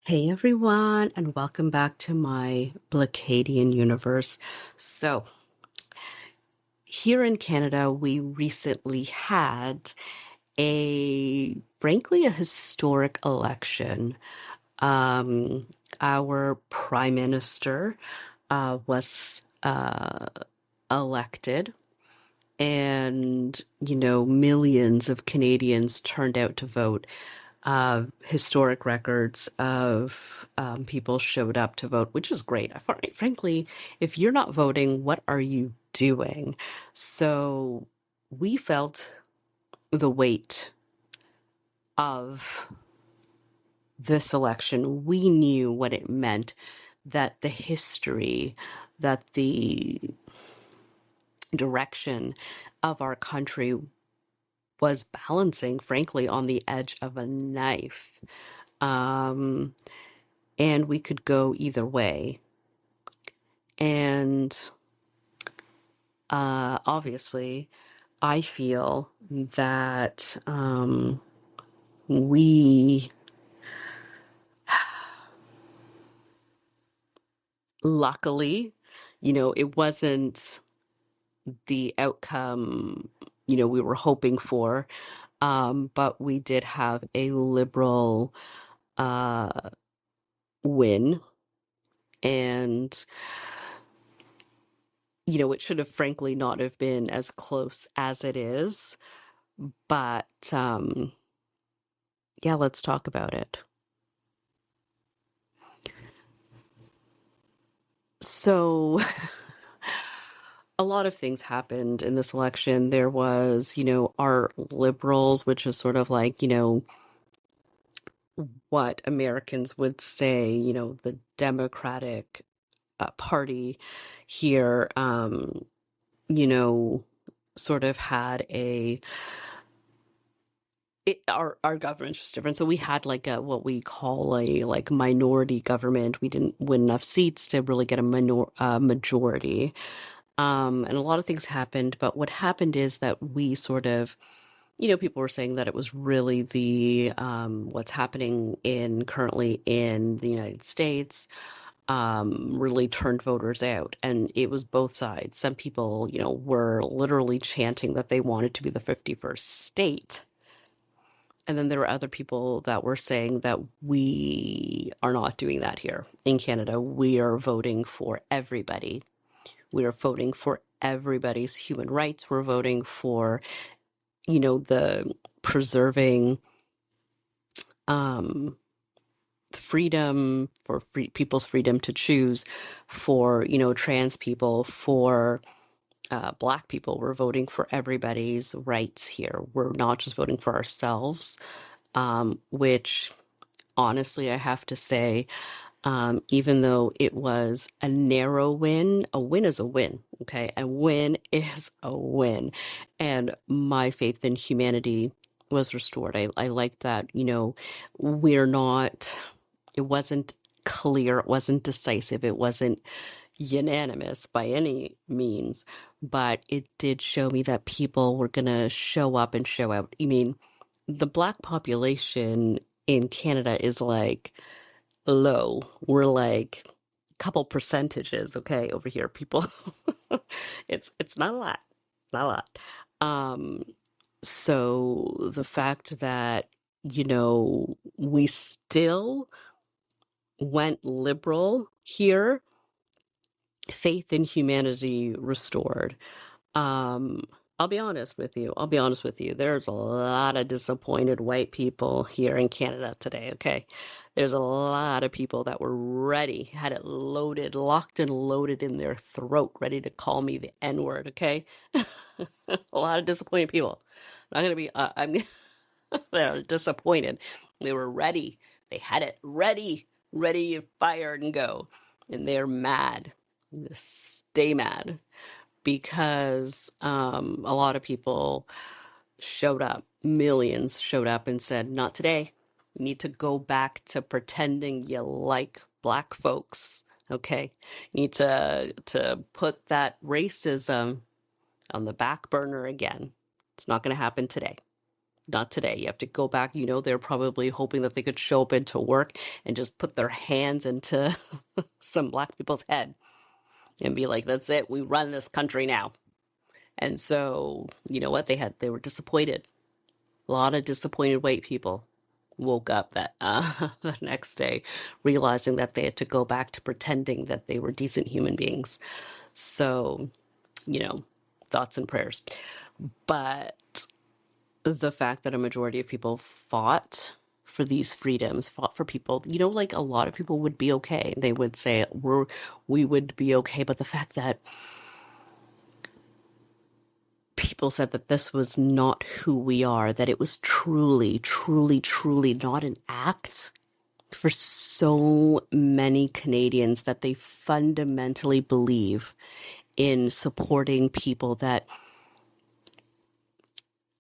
Hey everyone, and welcome back to my Blacadian universe. So, here in Canada, we recently had frankly, a historic election. Um, our prime minister was elected, and millions of Canadians turned out to vote. Historic records of people showed up to vote, which is great. Frankly, if you're not voting, what are you doing? So we felt the weight of this election. We knew what it meant, that the history, that the direction of our country was balancing, frankly, on the edge of a knife. And we could go either way. And obviously, I feel that we luckily, it wasn't the outcome, we were hoping for, but we did have a liberal win. And it should have frankly not have been as close as it is. But yeah, let's talk about it. So a lot of things happened in this election. There was, our liberals, which is sort of like, what Americans would say, the Democratic Party here, sort of had our government's just different. So we had like what we call a like minority government. We didn't win enough seats to really get a majority. And a lot of things happened, but what happened is that we sort of, people were saying that it was really the what's happening currently in the United States really turned voters out, and it was both sides. Some people, were literally chanting that they wanted to be the 51st state. And then there were other people that were saying that we are not doing that here in Canada. We are voting for everybody. We are voting for everybody's human rights. We're voting for, the preserving freedom, for people's freedom to choose, for, trans people, for Black people. We're voting for everybody's rights here. We're not just voting for ourselves, which honestly, I have to say, even though it was a narrow win, a win is a win, okay? A win is a win. And my faith in humanity was restored. I like that, we're not, it wasn't clear, it wasn't decisive, it wasn't unanimous by any means, but it did show me that people were going to show up and show out. I mean, the Black population in Canada is like low. We're like a couple percentages, okay, over here, people. It's not a lot. Not a lot. Um, so the fact that, we still went liberal here, faith in humanity restored. Um, I'll be honest with you. I'll be honest with you. There's a lot of disappointed white people here in Canada today, okay? There's a lot of people that were ready, had it loaded, locked and loaded in their throat, ready to call me the N-word, okay? A lot of disappointed people. I'm not going to be, they're disappointed. They were ready. They had it ready, fired and go. And they're mad. Stay mad because a lot of people showed up, millions showed up and said, not today. You need to go back to pretending you like Black folks. Okay. You need to put that racism on the back burner again. It's not going to happen today. not today. You have to go back. They're probably hoping that they could show up into work and just put their hands into some black people's head and be like, that's it. We run this country now. And so, you know what? They were disappointed. A lot of disappointed white people woke up that the next day realizing that they had to go back to pretending that they were decent human beings. So, thoughts and prayers. But the fact that a majority of people fought for these freedoms, fought for people, like a lot of people would be okay. They would say we would be okay. But the fact that people said that this was not who we are, that it was truly, truly, truly not an act for so many Canadians, that they fundamentally believe in supporting people that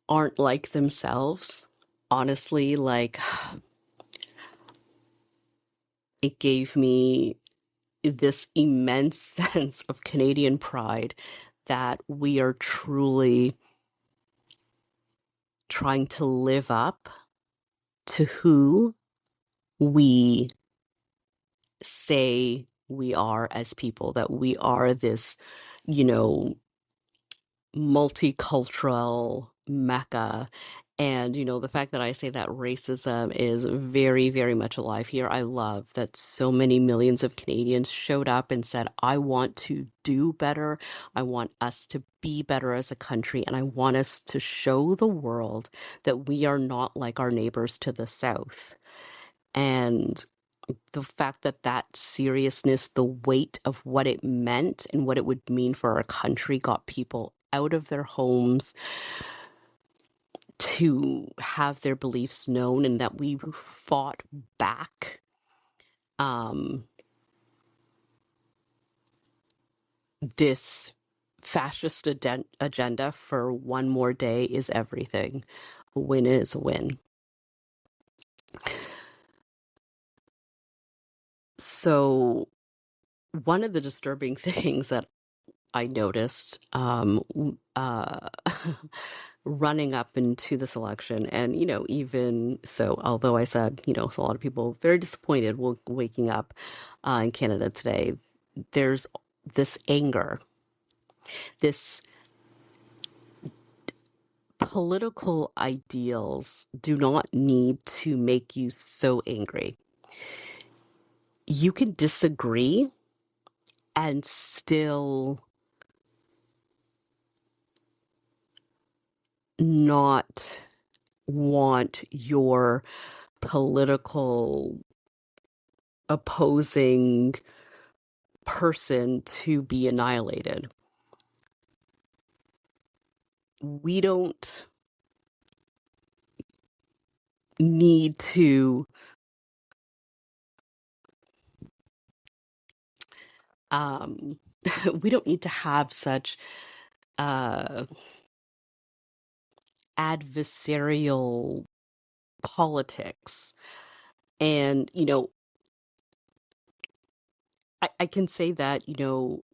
aren't like themselves. Honestly, like, it gave me this immense sense of Canadian pride that we are truly trying to live up to who we say we are as people, that we are this, multicultural mecca. And, the fact that I say that racism is very, very much alive here. I love that so many millions of Canadians showed up and said, I want to do better. I want us to be better as a country. And I want us to show the world that we are not like our neighbors to the south. And the fact that seriousness, the weight of what it meant and what it would mean for our country got people out of their homes to have their beliefs known, and that we fought back. This fascist agenda for one more day is everything. A win is a win. So one of the disturbing things that I noticed running up into this election, and even so, although I said so a lot of people very disappointed waking up in Canada today, there's this anger, this political ideals do not need to make you so angry. You can disagree and still not want your political opposing person to be annihilated. We don't need to we don't need to have such adversarial politics. And I can say that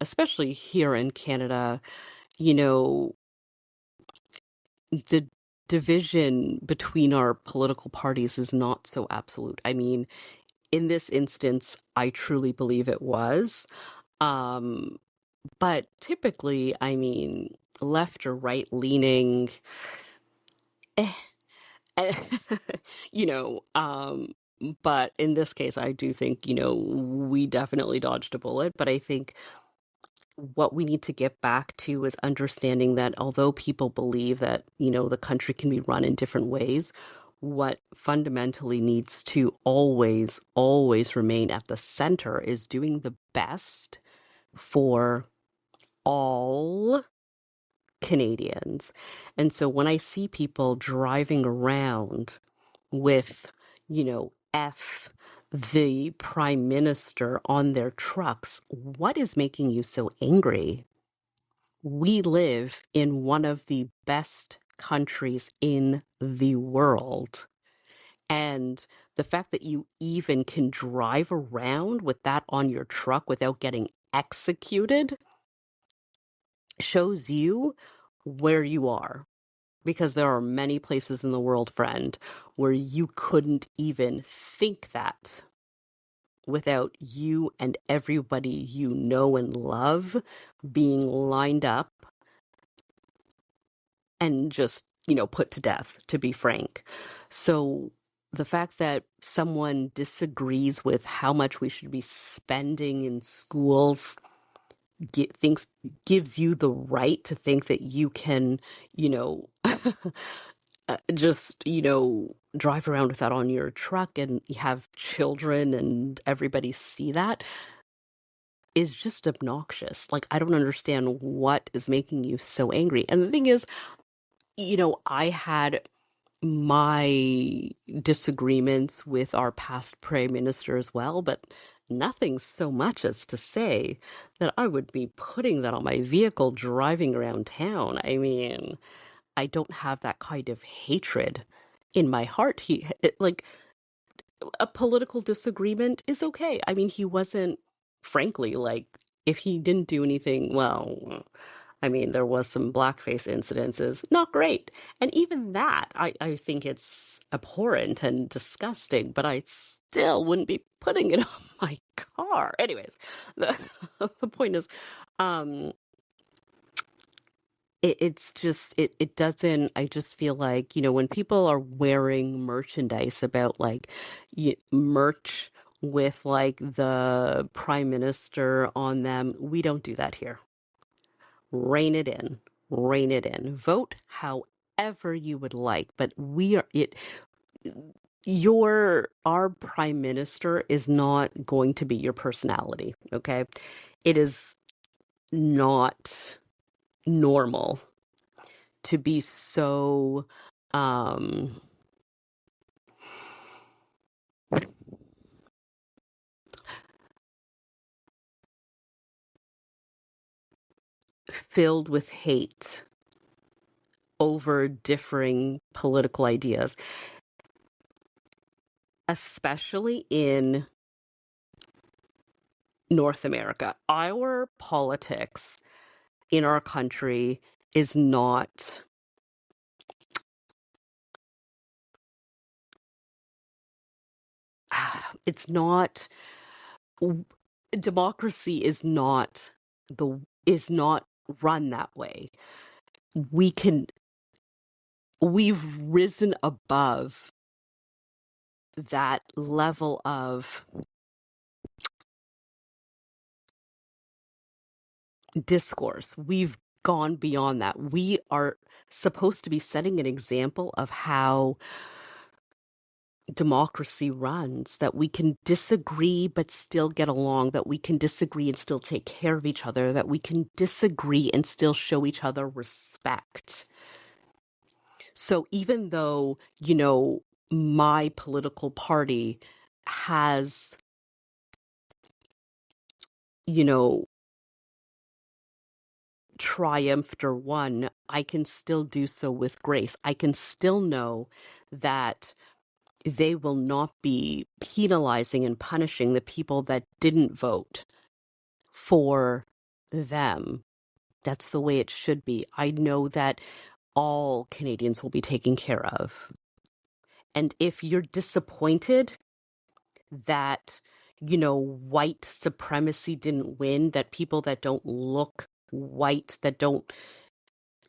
especially here in Canada, the division between our political parties is not so absolute. I mean, in this instance, I truly believe it was. But typically, I mean, left or right leaning, eh, you know, but in this case, I do think, we definitely dodged a bullet. But I think what we need to get back to is understanding that although people believe that, the country can be run in different ways, what fundamentally needs to always, always remain at the center is doing the best for all Canadians. And so when I see people driving around with, F the prime minister on their trucks, what is making you so angry? We live in one of the best countries in the world. And the fact that you even can drive around with that on your truck without getting executed shows you where you are. Because there are many places in the world, friend, where you couldn't even think that without you and everybody you know and love being lined up and just, put to death, to be frank. So the fact that someone disagrees with how much we should be spending in schools thinks gives you the right to think that you can, you know, just, drive around with that on your truck and you have children and everybody see that is just obnoxious. Like, I don't understand what is making you so angry. And the thing is, I had my disagreements with our past prime minister as well, but nothing so much as to say that I would be putting that on my vehicle driving around town. I mean, I don't have that kind of hatred in my heart. Like, a political disagreement is okay. I mean, he wasn't, frankly, like, if he didn't do anything, well, I mean, there was some blackface incidences, not great. And even that, I think it's abhorrent and disgusting, but I still wouldn't be putting it on my car. Anyways, the point is, um, it's just it doesn't. I just feel like, when people are wearing merchandise about like merch with like the prime minister on them, we don't do that here. Rein it in. Rein it in. Vote however you would like, but we are it. Our prime minister is not going to be your personality. Okay, it is not normal to be so um filled with hate over differing political ideas, especially in North America. Our politics in our country is not, it's not, democracy is not run that way. We can, we've risen above that level of discourse. We've gone beyond that. We are supposed to be setting an example of how democracy runs, that we can disagree but still get along, that we can disagree and still take care of each other, that we can disagree and still show each other respect. So even though, my political party has, you know, triumphed or won, I can still do so with grace. I can still know that they will not be penalizing and punishing the people that didn't vote for them. That's the way it should be. I know that all Canadians will be taken care of. And if you're disappointed that, white supremacy didn't win, that people that don't look white, that don't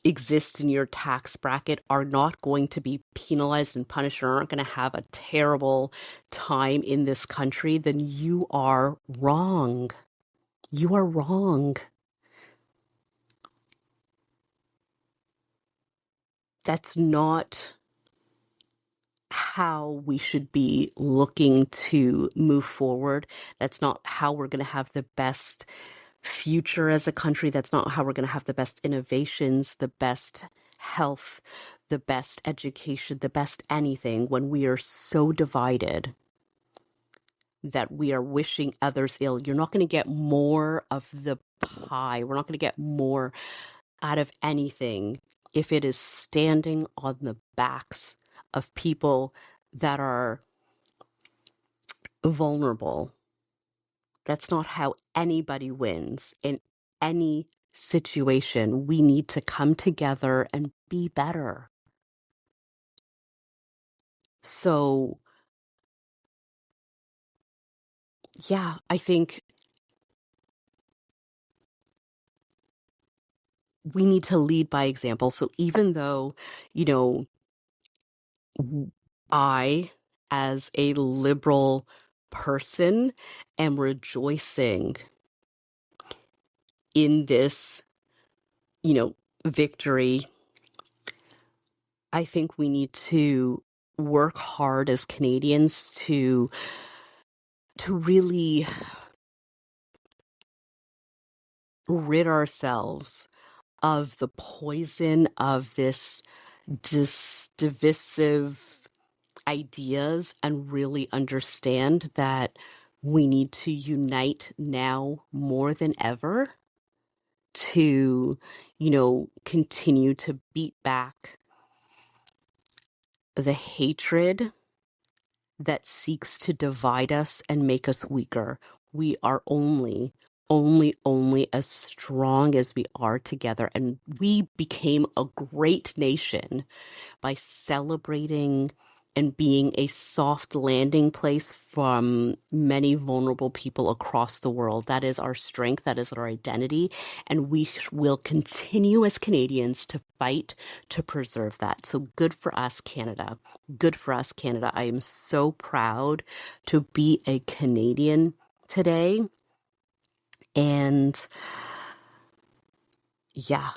exist in your tax bracket are not going to be penalized and punished or aren't going to have a terrible time in this country, then you are wrong. You are wrong. That's not how we should be looking to move forward. That's not how we're going to have the best future as a country. That's not how we're going to have the best innovations, the best health, the best education, the best anything when we are so divided that we are wishing others ill. You're not going to get more of the pie. We're not going to get more out of anything if it is standing on the backs of people that are vulnerable. That's not how anybody wins in any situation. We need to come together and be better. So, yeah, I think we need to lead by example. So even though, you know, I, as a liberal person, am rejoicing in this, victory, I think we need to work hard as Canadians to really rid ourselves of the poison of this divisive ideas and really understand that we need to unite now more than ever to, continue to beat back the hatred that seeks to divide us and make us weaker. We are only as strong as we are together. And we became a great nation by celebrating and being a soft landing place from many vulnerable people across the world. That is our strength. That is our identity. And we will continue as Canadians to fight to preserve that. So good for us, Canada. Good for us, Canada. I am so proud to be a Canadian today. And yeah,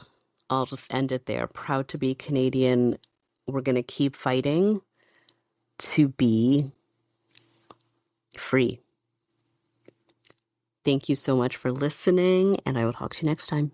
I'll just end it there. Proud to be Canadian. We're going to keep fighting to be free. Thank you so much for listening, and I will talk to you next time.